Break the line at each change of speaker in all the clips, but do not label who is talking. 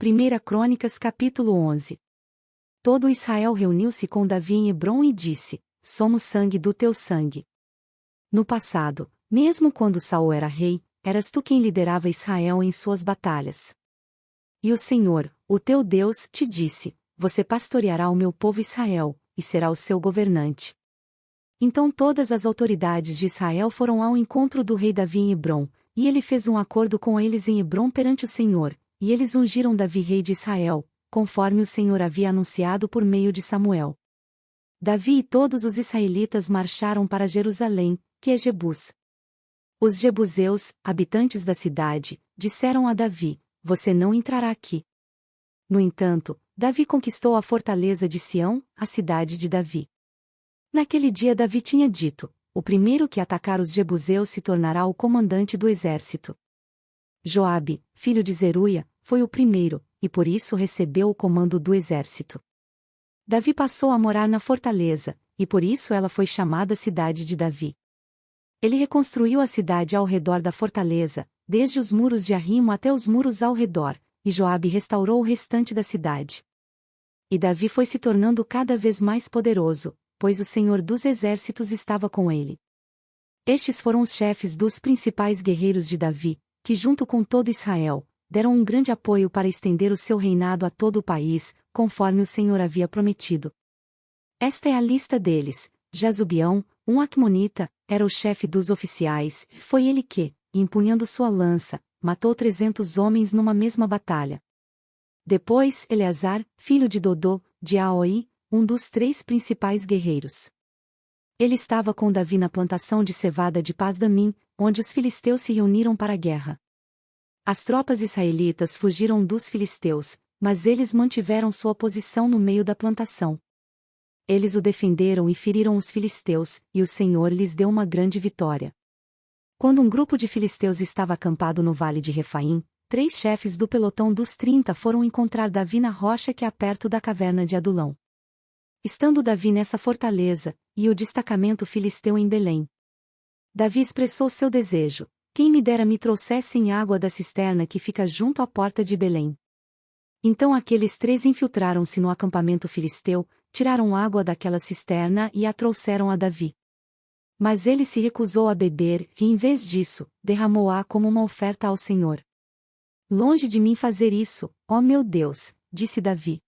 1 Crônicas capítulo 11. Todo Israel reuniu-se com Davi em Hebrom e disse: Somos sangue do teu sangue. No passado, mesmo quando Saul era rei, eras tu quem liderava Israel em suas batalhas. E o Senhor, o teu Deus, te disse: Você pastoreará o meu povo Israel, e será o seu governante. Então todas as autoridades de Israel foram ao encontro do rei Davi em Hebrom, e ele fez um acordo com eles em Hebrom perante o Senhor, e eles ungiram Davi rei de Israel, conforme o Senhor havia anunciado por meio de Samuel. Davi e todos os israelitas marcharam para Jerusalém, que é Jebus. Os jebuseus, habitantes da cidade, disseram a Davi: Você não entrará aqui. No entanto, Davi conquistou a fortaleza de Sião, a cidade de Davi. Naquele dia Davi tinha dito: O primeiro que atacar os jebuseus se tornará o comandante do exército. Joabe, filho de Zeruia, foi o primeiro, e por isso recebeu o comando do exército. Davi passou a morar na fortaleza, e por isso ela foi chamada Cidade de Davi. Ele reconstruiu a cidade ao redor da fortaleza, desde os muros de arrimo até os muros ao redor, e Joabe restaurou o restante da cidade. E Davi foi se tornando cada vez mais poderoso, pois o Senhor dos exércitos estava com ele. Estes foram os chefes dos principais guerreiros de Davi, que junto com todo Israel, deram um grande apoio para estender o seu reinado a todo o país, conforme o Senhor havia prometido. Esta é a lista deles: Jazubião, um Acmonita, era o chefe dos oficiais, foi ele que, empunhando sua lança, matou 300 homens numa mesma batalha. Depois Eleazar, filho de Dodô, de Aoi, um dos 3 principais guerreiros. Ele estava com Davi na plantação de cevada de Pasdamim, onde os filisteus se reuniram para a guerra. As tropas israelitas fugiram dos filisteus, mas eles mantiveram sua posição no meio da plantação. Eles o defenderam e feriram os filisteus, e o Senhor lhes deu uma grande vitória. Quando um grupo de filisteus estava acampado no vale de Refaim, 3 chefes do pelotão dos 30 foram encontrar Davi na rocha que há perto da caverna de Adulão. Estando Davi nessa fortaleza, e o destacamento filisteu em Belém. Davi expressou seu desejo: Quem me dera me trouxessem água da cisterna que fica junto à porta de Belém. Então aqueles 3 infiltraram-se no acampamento filisteu, tiraram água daquela cisterna e a trouxeram a Davi. Mas ele se recusou a beber e, em vez disso, derramou-a como uma oferta ao Senhor. Longe de mim fazer isso, ó meu Deus, disse Davi.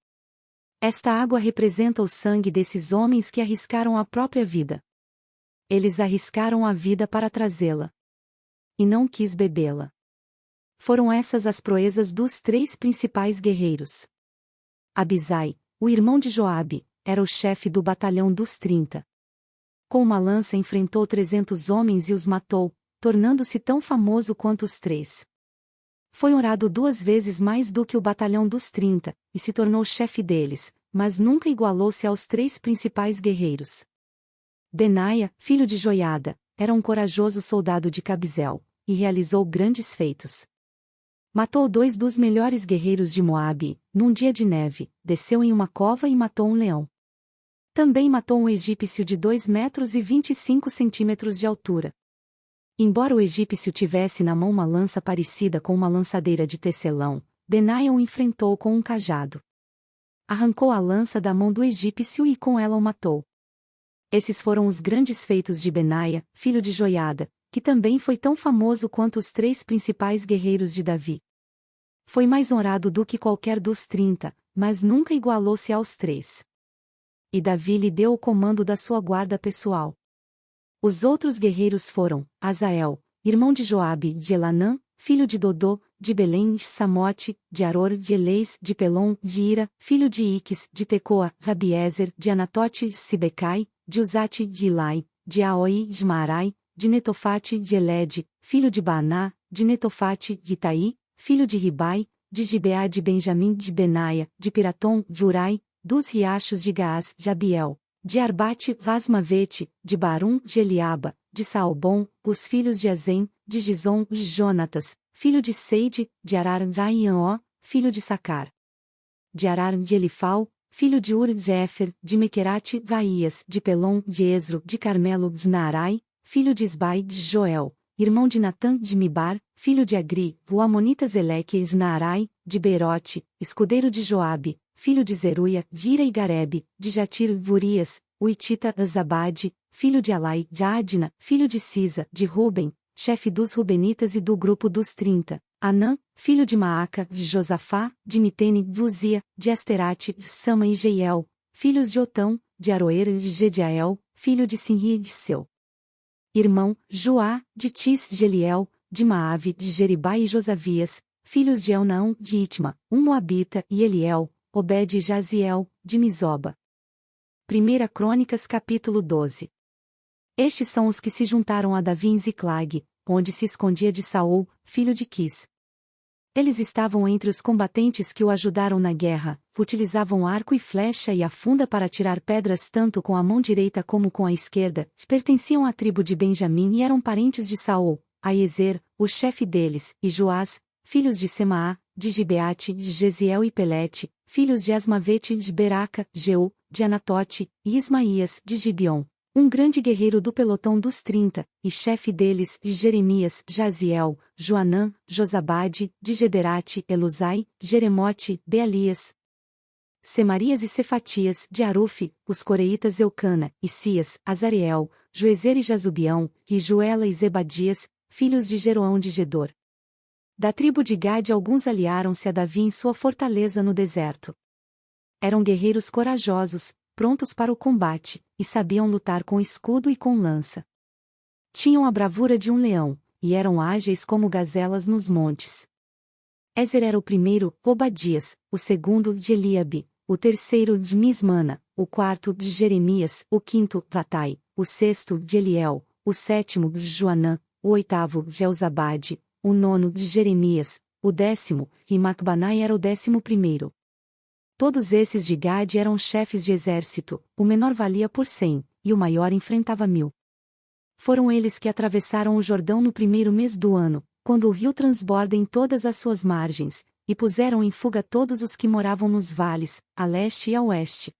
Esta água representa o sangue desses homens que arriscaram a própria vida. Eles arriscaram a vida para trazê-la. E não quis bebê-la. Foram essas as proezas dos 3 principais guerreiros. Abisai, o irmão de Joabe, era o chefe do batalhão dos 30. Com uma lança enfrentou 300 homens e os matou, tornando-se tão famoso quanto os 3. Foi honrado 2 vezes mais do que o batalhão dos 30, e se tornou chefe deles, mas nunca igualou-se aos 3 principais guerreiros. Benaia, filho de Joiada, era um corajoso soldado de Cabzel, e realizou grandes feitos. Matou 2 dos melhores guerreiros de Moabe, num dia de neve, desceu em uma cova e matou um leão. Também matou um egípcio de 2 metros e 25 centímetros de altura. Embora o egípcio tivesse na mão uma lança parecida com uma lançadeira de tecelão, Benaia o enfrentou com um cajado. Arrancou a lança da mão do egípcio e com ela o matou. Esses foram os grandes feitos de Benaia, filho de Joiada, que também foi tão famoso quanto os 3 principais guerreiros de Davi. Foi mais honrado do que qualquer dos 30, mas nunca igualou-se aos 3. E Davi lhe deu o comando da sua guarda pessoal. Os outros guerreiros foram Azael, irmão de Joabe, de Elanã, filho de Dodô, de Belém, de Samote, de Aror, de Eleis, de Pelom, de Ira, filho de Iques, de Tecoa, Rabiezer, de Anatote, de Sibecai, de Uzate, de Ilai, de Aoi, de Maarai, de Netofate, de Elede, filho de Baaná, de Netofate, de Itaí, filho de Ribai, de Gibeá de Benjamim, de Benaia, de Piratom, de Urai, dos riachos de Gaás, de Abiel, de Arbate, Vasmavete, de Barum, de Eliaba, de Saalbom, os filhos de Azem, de Gizom, de Jonatas, filho de Seide, de Arar, de Aianó, filho de Sacar. De Arar, de Elifal, filho de Ur, de Éfer, de Mequerate, Vaías, de Pelom, de Esro, de Carmelo, de Naarai, filho de Isbai, de Joel, irmão de Natã de Mibar, filho de Agri, o amonita Zeleque de Naarai, de Beirote, escudeiro de Joabe, filho de Zeruia, de Ira e Garebe, de Jatir, Vurias, o Itita Zabade, filho de Alai, de Adna, filho de Sisa, de Ruben, chefe dos Rubenitas e do grupo dos 30, Anã, filho de Maaca, de Josafá, de Mitene, de Uzia, de Asterate, de Sama e Jeiel, filhos de Otão, de Aroer e de Gediael, filho de Sinri e de Seu irmão, Joá, de Tis de Eliel, de Maave, de Jeribá e Josavias, filhos de Elnaão, de Itma, Moabita, e Eliel, Obed e Jaziel, de Mizoba. 1 Crônicas capítulo 12. Estes são os que se juntaram a Davi em Ziclag, onde se escondia de Saul, filho de Quis. Eles estavam entre os combatentes que o ajudaram na guerra, utilizavam arco e flecha e a funda para tirar pedras tanto com a mão direita como com a esquerda, pertenciam à tribo de Benjamim e eram parentes de Saul, Aiezer, o chefe deles, e Joás, filhos de Semaá, de Gibeate, de Jeziel e Pelete, filhos de Asmavete, de Beraca, Jeu, de Anatote, e Ismaías, de Gibeon. Um grande guerreiro do pelotão dos 30, e chefe deles, Jeremias, Jaziel, Joanã, Josabade, de Gederate, Elusai, Jeremote, Bealias, Semarias e Cefatias, de Arufe, os coreitas Eucana, Isias, Azareel, Joezer e Jazubião, e Joela e Zebadias, filhos de Jeroão de Gedor. Da tribo de Gade alguns aliaram-se a Davi em sua fortaleza no deserto. Eram guerreiros corajosos, prontos para o combate, e sabiam lutar com escudo e com lança. Tinham a bravura de um leão, e eram ágeis como gazelas nos montes. Ézer era o primeiro, Obadias, o segundo de Eliabe, o terceiro de Mismana, o quarto de Jeremias, o quinto, Vatai, o sexto de Eliel, o sétimo de Joanã, o oitavo de Elzabade, o nono de Jeremias, o décimo, e Macbanai era o 11º. Todos esses de Gade eram chefes de exército, o menor valia por 100, e o maior enfrentava 1000. Foram eles que atravessaram o Jordão no primeiro mês do ano, quando o rio transborda em todas as suas margens, e puseram em fuga todos os que moravam nos vales, a leste e a oeste.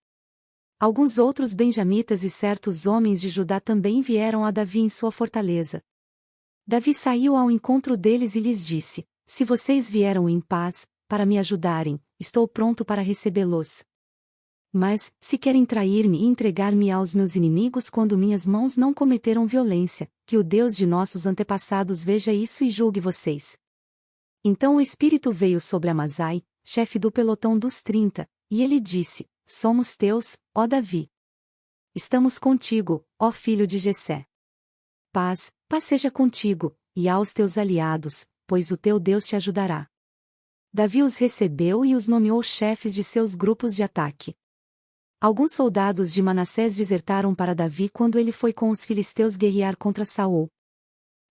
Alguns outros benjamitas e certos homens de Judá também vieram a Davi em sua fortaleza. Davi saiu ao encontro deles e lhes disse: Se vocês vieram em paz, para me ajudarem, estou pronto para recebê-los. Mas, se querem trair-me e entregar-me aos meus inimigos quando minhas mãos não cometeram violência, que o Deus de nossos antepassados veja isso e julgue vocês. Então o Espírito veio sobre Amazai, chefe do pelotão dos 30, e ele disse: Somos teus, ó Davi. Estamos contigo, ó filho de Jessé. Paz seja contigo, e aos teus aliados, pois o teu Deus te ajudará. Davi os recebeu e os nomeou chefes de seus grupos de ataque. Alguns soldados de Manassés desertaram para Davi quando ele foi com os filisteus guerrear contra Saul.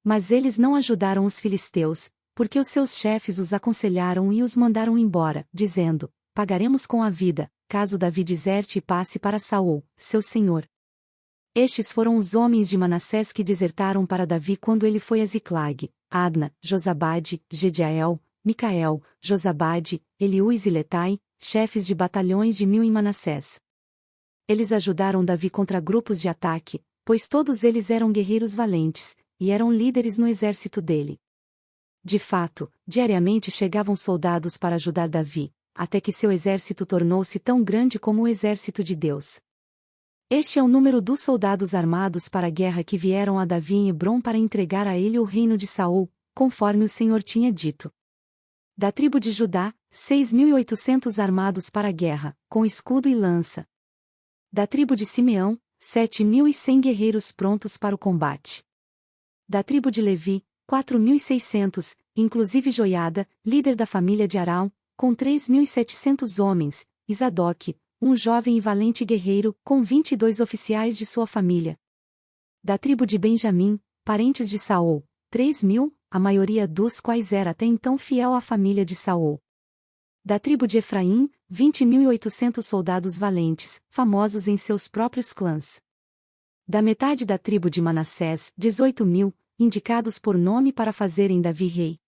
Mas eles não ajudaram os filisteus, porque os seus chefes os aconselharam e os mandaram embora, dizendo: Pagaremos com a vida, caso Davi deserte e passe para Saul, seu senhor. Estes foram os homens de Manassés que desertaram para Davi quando ele foi a Ziclag: Adna, Josabade, Gediael, Micael, Josabade, Eliú e Ziletai, chefes de batalhões de 1000 em Manassés. Eles ajudaram Davi contra grupos de ataque, pois todos eles eram guerreiros valentes, e eram líderes no exército dele. De fato, diariamente chegavam soldados para ajudar Davi, até que seu exército tornou-se tão grande como o exército de Deus. Este é o número dos soldados armados para a guerra que vieram a Davi em Hebrom para entregar a ele o reino de Saul, conforme o Senhor tinha dito. Da tribo de Judá, 6.800 armados para a guerra, com escudo e lança. Da tribo de Simeão, 7.100 guerreiros prontos para o combate. Da tribo de Levi, 4.600, inclusive Joiada, líder da família de Arão, com 3.700 homens, e Zadok, um jovem e valente guerreiro, com 22 oficiais de sua família. Da tribo de Benjamim, parentes de Saul, 3.000, a maioria dos quais era até então fiel à família de Saul. Da tribo de Efraim, 20.800 soldados valentes, famosos em seus próprios clãs. Da metade da tribo de Manassés, 18.000, indicados por nome para fazerem Davi rei.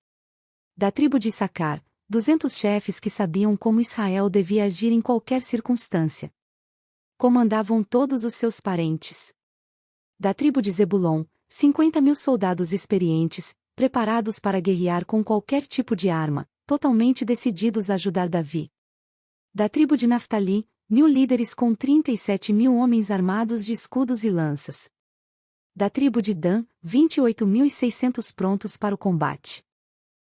Da tribo de Issacar, 200 chefes que sabiam como Israel devia agir em qualquer circunstância. Comandavam todos os seus parentes. Da tribo de Zebulon, 50.000 soldados experientes, preparados para guerrear com qualquer tipo de arma, totalmente decididos a ajudar Davi. Da tribo de Naftali, 1.000 líderes com 37.000 homens armados de escudos e lanças. Da tribo de Dan, 28.600 prontos para o combate.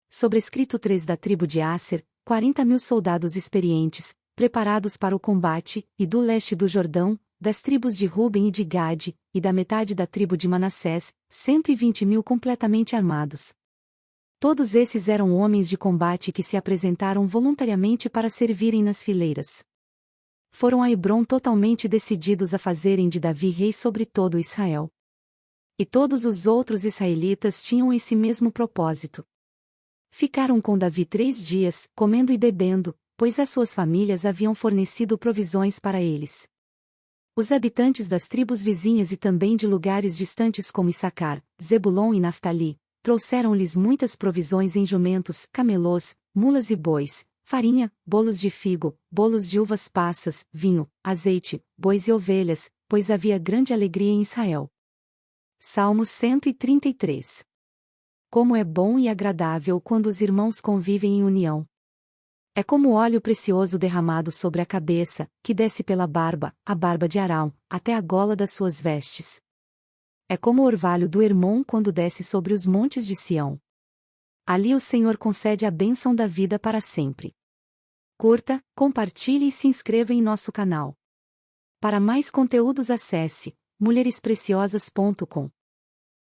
Sobrescrito 3 da tribo de Asser, 40.000 soldados experientes, preparados para o combate, e do leste do Jordão, das tribos de Ruben e de Gade, e da metade da tribo de Manassés, 120.000 completamente armados. Todos esses eram homens de combate que se apresentaram voluntariamente para servirem nas fileiras. Foram a Hebrom totalmente decididos a fazerem de Davi rei sobre todo Israel. E todos os outros israelitas tinham esse mesmo propósito. Ficaram com Davi 3 dias, comendo e bebendo, pois as suas famílias haviam fornecido provisões para eles. Os habitantes das tribos vizinhas e também de lugares distantes como Issacar, Zebulon e Naftali, trouxeram-lhes muitas provisões em jumentos, camelôs, mulas e bois, farinha, bolos de figo, bolos de uvas passas, vinho, azeite, bois e ovelhas, pois havia grande alegria em Israel. Salmo 133. Como é bom e agradável quando os irmãos convivem em união. É como óleo precioso derramado sobre a cabeça, que desce pela barba, a barba de Arão, até a gola das suas vestes. É como o orvalho do Hermon quando desce sobre os montes de Sião. Ali o Senhor concede a bênção da vida para sempre. Curta, compartilhe e se inscreva em nosso canal. Para mais conteúdos acesse mulherespreciosas.com.